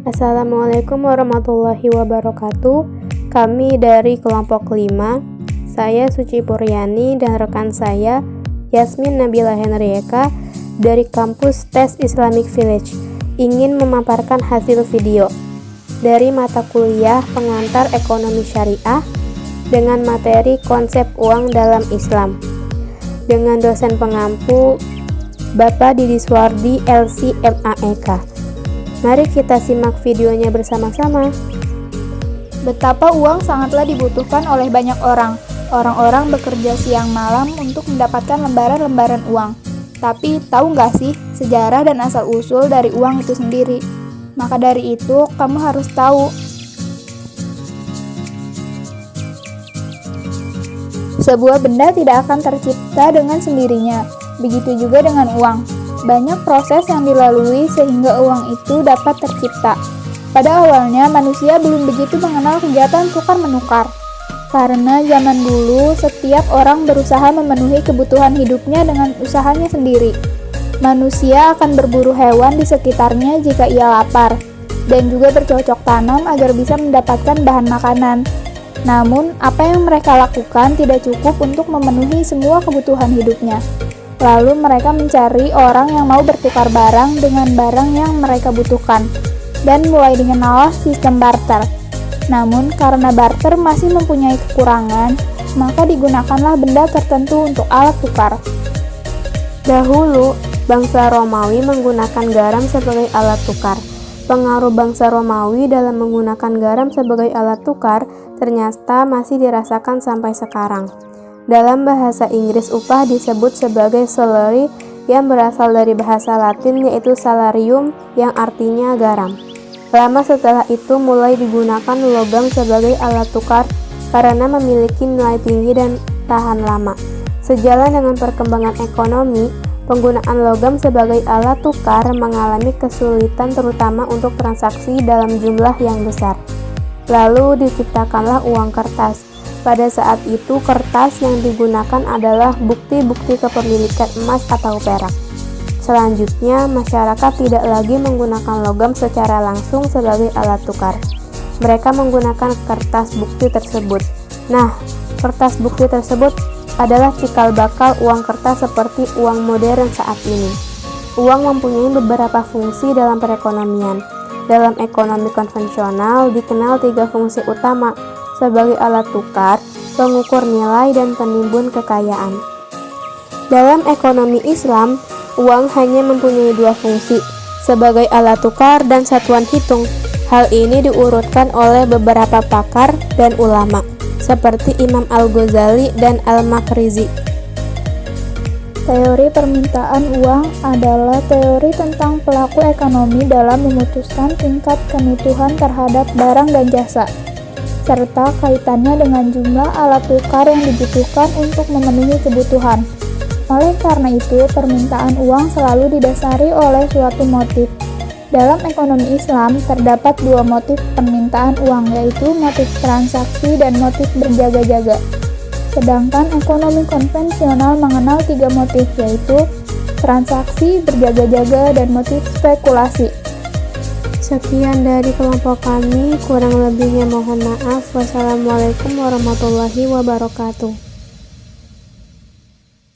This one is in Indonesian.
Assalamualaikum warahmatullahi wabarakatuh. Kami dari kelompok 5, saya Suci Puryani dan rekan saya Yasmin Nabila Henrieka dari kampus TES Islamic Village ingin memaparkan hasil video dari mata kuliah pengantar ekonomi syariah dengan materi konsep uang dalam Islam dengan dosen pengampu Bapak Didi Swardi LC.MAEK. Mari kita simak videonya bersama-sama. Betapa uang sangatlah dibutuhkan oleh banyak orang. Orang-orang bekerja siang malam untuk mendapatkan lembaran-lembaran uang. Tapi tahu nggak sih sejarah dan asal-usul dari uang itu sendiri? Maka dari itu, kamu harus tahu. Sebuah benda tidak akan tercipta dengan sendirinya. Begitu juga dengan uang. Banyak proses yang dilalui sehingga uang itu dapat tercipta. Pada awalnya, manusia belum begitu mengenal kegiatan tukar-menukar. Karena zaman dulu, setiap orang berusaha memenuhi kebutuhan hidupnya dengan usahanya sendiri. Manusia akan berburu hewan di sekitarnya jika ia lapar, dan juga bercocok tanam agar bisa mendapatkan bahan makanan. Namun, apa yang mereka lakukan tidak cukup untuk memenuhi semua kebutuhan hidupnya. Lalu mereka mencari orang yang mau bertukar barang dengan barang yang mereka butuhkan, dan mulai dikenallah sistem barter. Namun karena barter masih mempunyai kekurangan, maka digunakanlah benda tertentu untuk alat tukar. Dahulu, bangsa Romawi menggunakan garam sebagai alat tukar. Pengaruh bangsa Romawi dalam menggunakan garam sebagai alat tukar ternyata masih dirasakan sampai sekarang. Dalam bahasa Inggris, upah disebut sebagai salary yang berasal dari bahasa Latin yaitu salarium yang artinya garam. Lama setelah itu mulai digunakan logam sebagai alat tukar karena memiliki nilai tinggi dan tahan lama. Sejalan dengan perkembangan ekonomi, penggunaan logam sebagai alat tukar mengalami kesulitan terutama untuk transaksi dalam jumlah yang besar. Lalu diciptakanlah uang kertas. Pada saat itu, kertas yang digunakan adalah bukti-bukti kepemilikan emas atau perak. Selanjutnya, masyarakat tidak lagi menggunakan logam secara langsung sebagai alat tukar. Mereka menggunakan kertas bukti tersebut. Nah, kertas bukti tersebut adalah cikal bakal uang kertas seperti uang modern saat ini. Uang mempunyai beberapa fungsi dalam perekonomian. Dalam ekonomi konvensional, dikenal 3 fungsi utama, sebagai alat tukar, pengukur nilai, dan penimbun kekayaan. Dalam ekonomi Islam, uang hanya mempunyai 2 fungsi, sebagai alat tukar dan satuan hitung. Hal ini diurutkan oleh beberapa pakar dan ulama, seperti Imam Al-Ghazali dan Al-Makrizi. Teori permintaan uang adalah teori tentang pelaku ekonomi dalam memutuskan tingkat kebutuhan terhadap barang dan jasa, serta kaitannya dengan jumlah alat tukar yang dibutuhkan untuk memenuhi kebutuhan. Oleh karena itu, permintaan uang selalu didasari oleh suatu motif. Dalam ekonomi Islam, terdapat 2 motif permintaan uang, yaitu motif transaksi dan motif berjaga-jaga. Sedangkan ekonomi konvensional mengenal 3 motif, yaitu transaksi, berjaga-jaga, dan motif spekulasi. Sekian dari kelompok kami, kurang lebihnya mohon maaf. Wassalamualaikum warahmatullahi wabarakatuh.